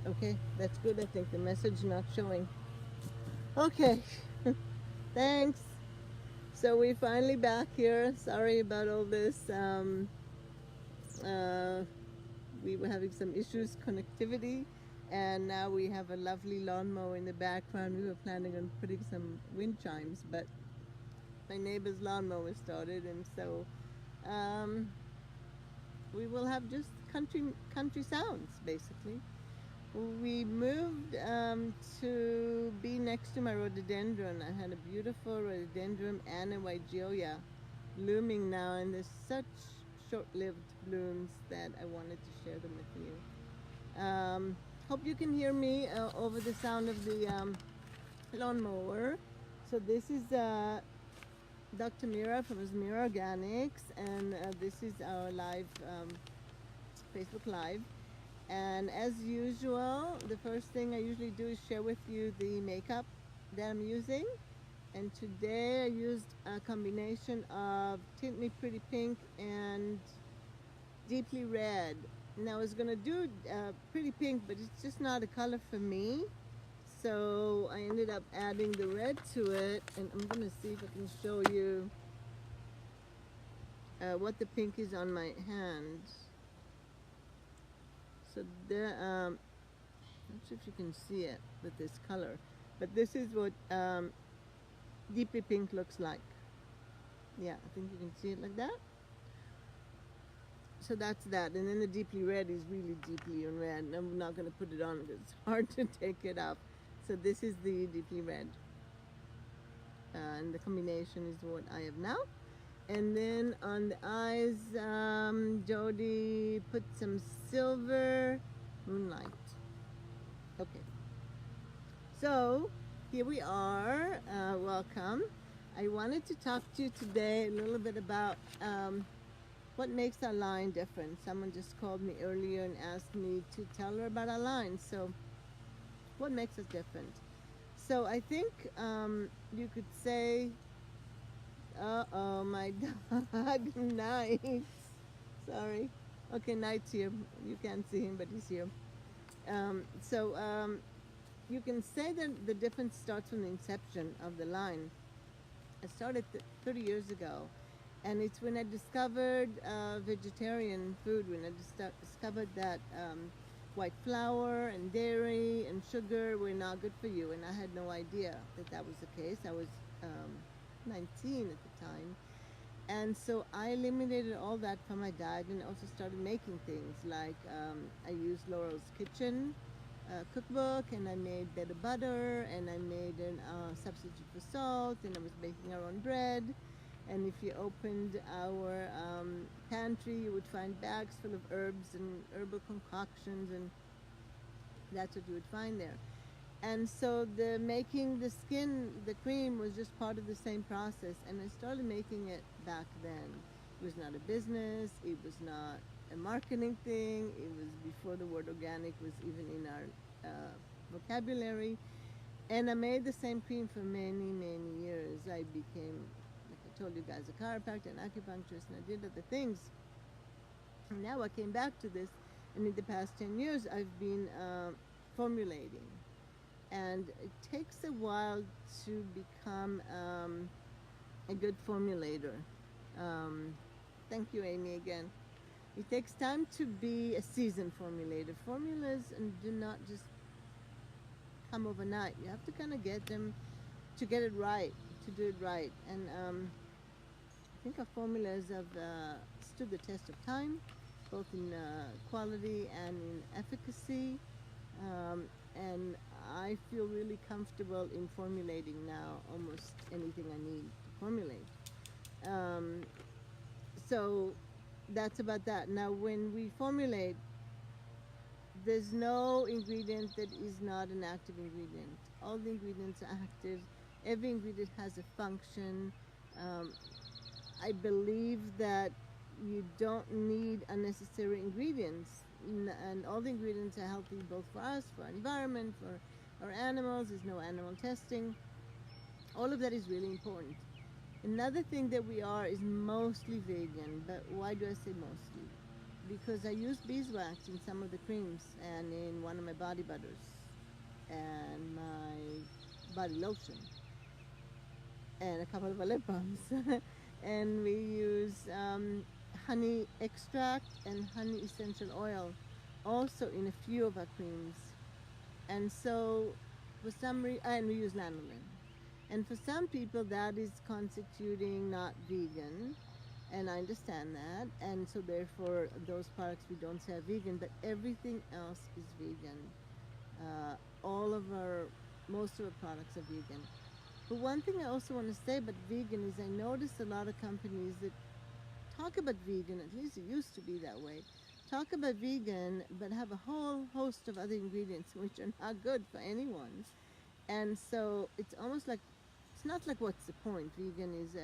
Okay, that's good. I think the message not showing. Okay, thanks. So we're finally back here. Sorry about all this. Uh, we were having some issues, connectivity, and now we have a lovely lawnmower in the background. We were planning on putting some wind chimes, but my neighbor's lawnmower started, and so um, we will have just country sounds basically. We moved to be next to my rhododendron. I had a beautiful rhododendron and a Wigelia blooming now, and there's such short-lived blooms that I wanted to share them with you. Hope you can hear me over the sound of the lawnmower. So this is Dr. Mira from Rosemira Organics, and this is our live Facebook Live. And as usual, the first thing I usually do is share with you the makeup that I'm using. And today I used a combination of Tint Me Pretty Pink and Deeply Red. Now I was gonna do Pretty Pink, but it's just not a color for me. So I ended up adding the red to it, and I'm gonna see if I can show you what the pink is on my hand. So there, not sure if you can see it with this color, but this is what deeply pink looks like. Yeah, I think you can see it like that. So that's that, and then the deeply red is really deeply in red, and I'm not going to put it on because it's hard to take it up. So this is the deeply red, and the combination is what I have now. And then on the eyes, Jody put some silver moonlight. Okay, so here we are. Welcome. I wanted to talk to you today a little bit about what makes our line different. Someone just called me earlier and asked me to tell her about our line. So, what makes us different? So, I think you could say, my dog, Night. Sorry. Okay, Night's here. You can't see him, but he's here. So, you can say that the difference starts from the inception of the line. It started 30 years ago, and it's when I discovered vegetarian food, when I discovered that white flour and dairy and sugar were not good for you, and I had no idea that that was the case. I was 19 at the time, and so I eliminated all that from my diet, and also started making things like I used Laurel's Kitchen cookbook, and I made better butter, and I made a substitute for salt, and I was making our own bread. And if you opened our pantry, you would find bags full of herbs and herbal concoctions, and that's what you would find there. And so the making the skin, the cream was just part of the same process, and I started making it back then. It was not a business, it was not a marketing thing, it was before the word organic was even in our vocabulary. And I made the same cream for many, many years. I became, like I told you guys, a chiropractor, an acupuncturist, and I did other things. And now I came back to this, and in the past 10 years, I've been formulating. And it takes a while to become a good formulator. Um, Thank you, Amy, again. It takes time to be a seasoned formulator. Formulas and do not just come overnight. You have to kind of get them to get it right, to do it right. And I think our formulas have stood the test of time, both in quality and in efficacy. And I feel really comfortable in formulating now almost anything I need to formulate. Um, so that's about that. Now, when we formulate, there's no ingredient that is not an active ingredient. All the ingredients are active. Every ingredient has a function. Um, I believe that you don't need unnecessary ingredients, and all the ingredients are healthy both for us, for our environment, for our animals. There's no animal testing. All of that is really important. Another thing that we are is mostly vegan, but why do I say mostly? because I use beeswax in some of the creams and in one of my body butters and my body lotion and a couple of lip balms. And we use honey extract and honey essential oil also in a few of our creams. And so for some reason, and we use lanolin. And for some people that is constituting not vegan, and I understand that, and so therefore those products we don't say are vegan, but everything else is vegan. All of our, most of our products are vegan. But one thing I also want to say about vegan is I notice a lot of companies that talk about vegan, at least it used to be that way, talk about vegan but have a whole host of other ingredients which are not good for anyone. And so it's almost like, it's not like what's the point? Vegan is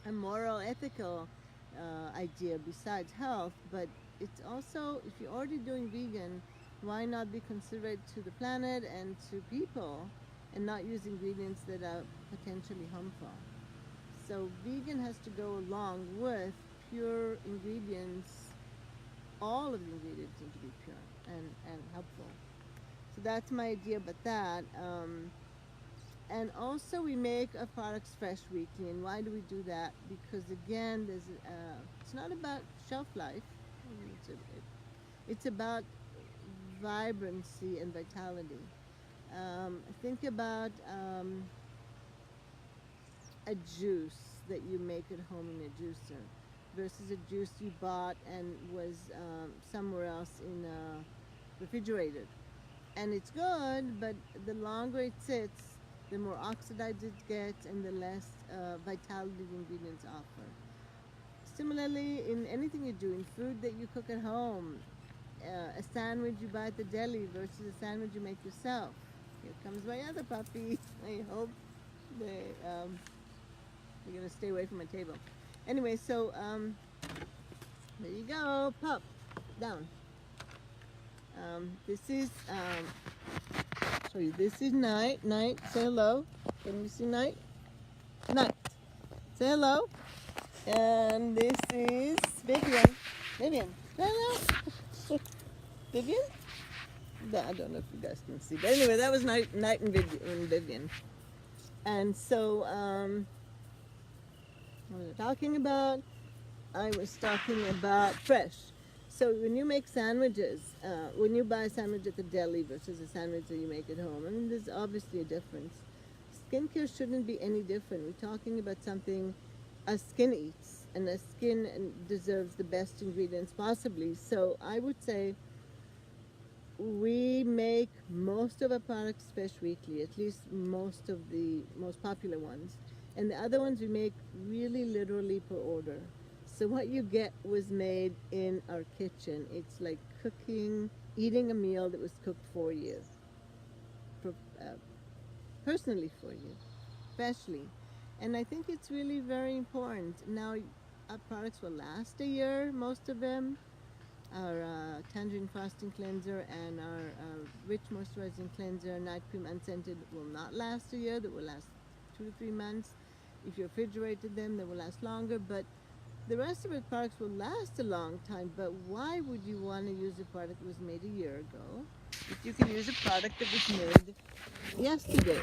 a moral, ethical idea besides health, but it's also, if you're already doing vegan, why not be considerate to the planet and to people and not use ingredients that are potentially harmful? So vegan has to go along with pure ingredients. All of the ingredients need to be pure and helpful. So that's my idea about that. And also we make our products fresh weekly. And why do we do that? Because again, there's it's not about shelf life. It's about vibrancy and vitality. Think about a juice that you make at home in a juicer versus a juice you bought and was somewhere else in refrigerated. And it's good, but the longer it sits, the more oxidized it gets and the less vitality the ingredients offer. Similarly, in anything you do, in food that you cook at home, a sandwich you buy at the deli versus a sandwich you make yourself. Here comes my other puppy. I hope they're going to stay away from my table. Anyway, so there you go, pup, down. This is, show you, this is Night. Night, say hello. Can you see Night? Night, say hello. And this is Vivian. Vivian, say hello. Vivian? I don't know if you guys can see, but anyway, that was Night and Vivian. And so, what was I talking about? I was talking about fresh. So when you make sandwiches, when you buy a sandwich at the deli versus a sandwich that you make at home, I mean, there's obviously a difference. Skincare shouldn't be any different. We're talking about something our skin eats, and our skin deserves the best ingredients possibly. So I would say we make most of our products fresh weekly, at least most of the most popular ones. And the other ones we make really literally per order. So what you get was made in our kitchen. It's like cooking, eating a meal that was cooked for you, personally for you, especially. And I think it's really very important. Now, our products will last a year, most of them. Our Tangerine Frosting Cleanser and our Rich Moisturizing Cleanser, Night Cream Unscented will not last a year. That will last 2 to 3 months. If you refrigerated them, they will last longer. But the rest of our products will last a long time. But why would you want to use a product that was made a year ago if you can use a product that was made yesterday,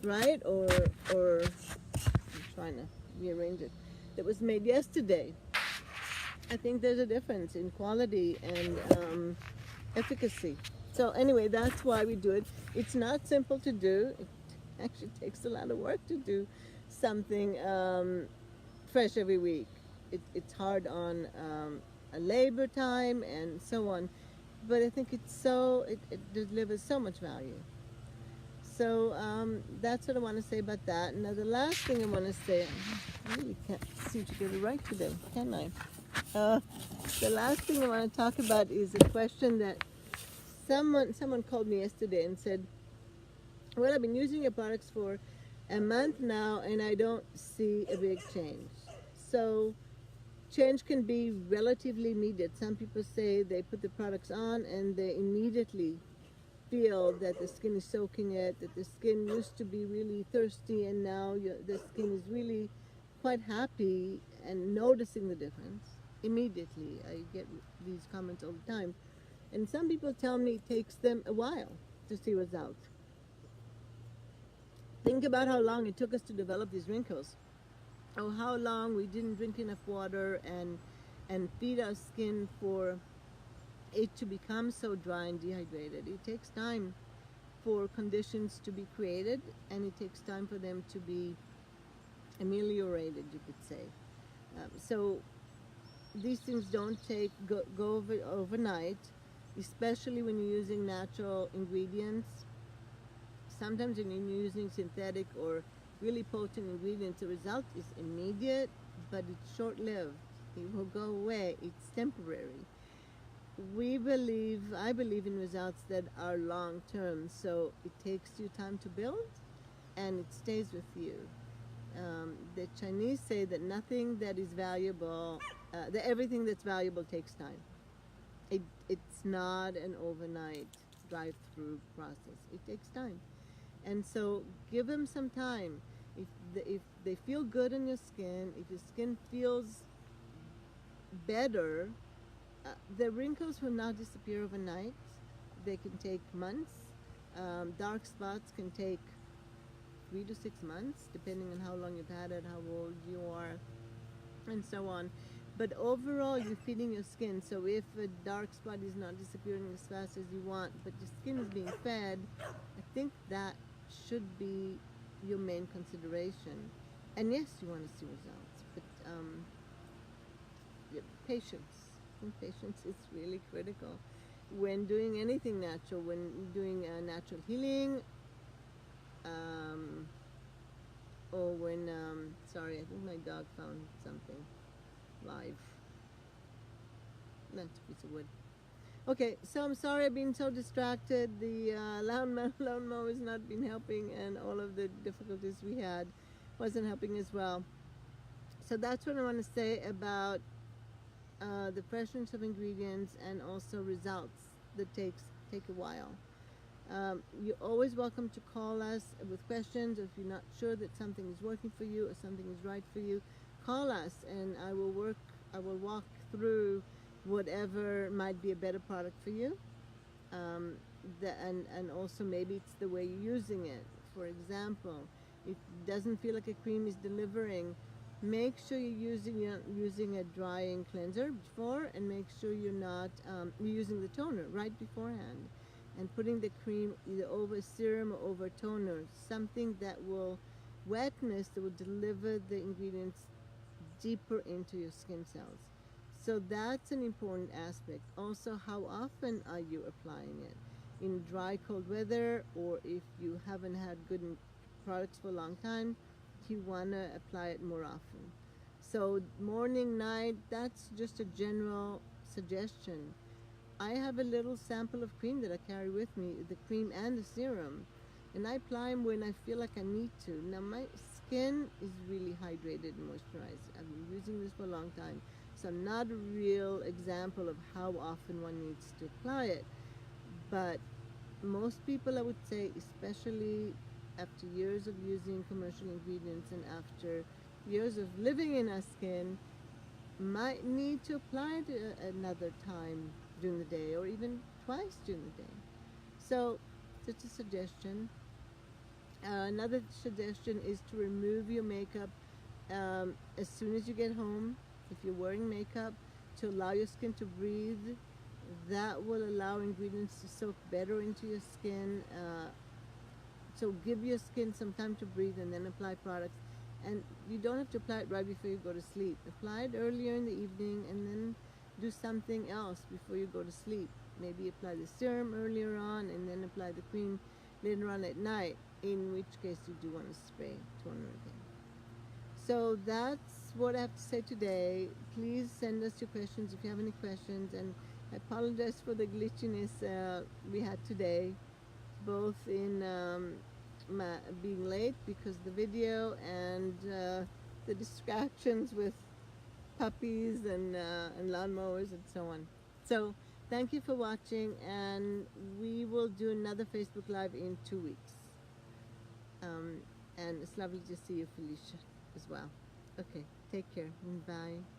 right? Or I'm trying to rearrange it. That was made yesterday. I think there's a difference in quality and efficacy. So anyway, that's why we do it. It's not simple to do. It actually takes a lot of work to do something fresh every week. It's hard on a labor time and so on. But I think it's so, it delivers so much value. So that's what I want to say about that. Now the last thing I want to say, I really can't seem to get it right today, can I? The last thing I want to talk about is a question that someone called me yesterday and said, well, I've been using your products for a month now and I don't see a big change. So change can be relatively immediate. Some people say they put the products on and they immediately feel that the skin is soaking it, that the skin used to be really thirsty and now the skin is really quite happy and noticing the difference immediately. I get these comments all the time. And some people tell me it takes them a while to see results. Think about how long it took us to develop these wrinkles, or how long we didn't drink enough water and feed our skin for it to become so dry and dehydrated. It takes time for conditions to be created, and it takes time for them to be ameliorated, you could say. So these things don't go over overnight, especially when you're using natural ingredients. Sometimes when you're using synthetic or really potent ingredients, the result is immediate, but it's short-lived. It will go away. It's temporary. I believe in results that are long-term, so it takes you time to build, and it stays with you. The Chinese say that nothing that is valuable, that everything that's valuable takes time. It's not an overnight drive-through process. It takes time. And so give them some time. If they feel good on your skin, if your skin feels better, the wrinkles will not disappear overnight. They can take months. Dark spots can take 3 to 6 months, depending on how long you've had it, how old you are, and so on. But overall, you're feeding your skin. So if a dark spot is not disappearing as fast as you want, but your skin is being fed, I think that should be your main consideration. And yes, you want to see results, but patience. I think patience is really critical when doing anything natural. When doing natural healing, or when sorry, I think my dog found something live. That's a piece of wood. Okay, so I'm sorry I've been so distracted. The lawnmower has not been helping, and all of the difficulties we had wasn't helping as well. So that's what I want to say about the freshness of ingredients and also results that take a while. You're always welcome to call us with questions. If you're not sure that something is working for you or something is right for you, call us, and I will walk through whatever might be a better product for you. And also maybe it's the way you're using it. For example, if it doesn't feel like a cream is delivering, make sure you're using a drying cleanser before, and make sure you're using the toner right beforehand, and putting the cream either over serum or over toner, something that will wetness that will deliver the ingredients deeper into your skin cells. So that's an important aspect. Also, how often are you applying it? In dry, cold weather, or if you haven't had good products for a long time, you want to apply it more often. So morning, night, that's just a general suggestion. I have a little sample of cream that I carry with me, the cream and the serum, and I apply them when I feel like I need to. Now my skin is really hydrated and moisturized. I've been using this for a long time, so I'm not a real example of how often one needs to apply it. But most people, I would say, especially after years of using commercial ingredients and after years of living in our skin, might need to apply it another time during the day, or even twice during the day. So just a suggestion. Another suggestion is to remove your makeup as soon as you get home. If you're wearing makeup, to allow your skin to breathe. That will allow ingredients to soak better into your skin. So give your skin some time to breathe, and then apply products. And you don't have to apply it right before you go to sleep. Apply it earlier in the evening, and then do something else before you go to sleep. Maybe apply the serum earlier on, and then apply the cream later on at night, in which case you do want to spray toner again. So that's what I have to say today. Please send us your questions if you have any questions, and I apologize for the glitchiness we had today, both in being late because of the video, and the distractions with puppies and lawnmowers and so on. So thank you for watching, and we will do another Facebook Live in 2 weeks. And it's lovely to see you, Felicia, as well. Okay, take care. Bye.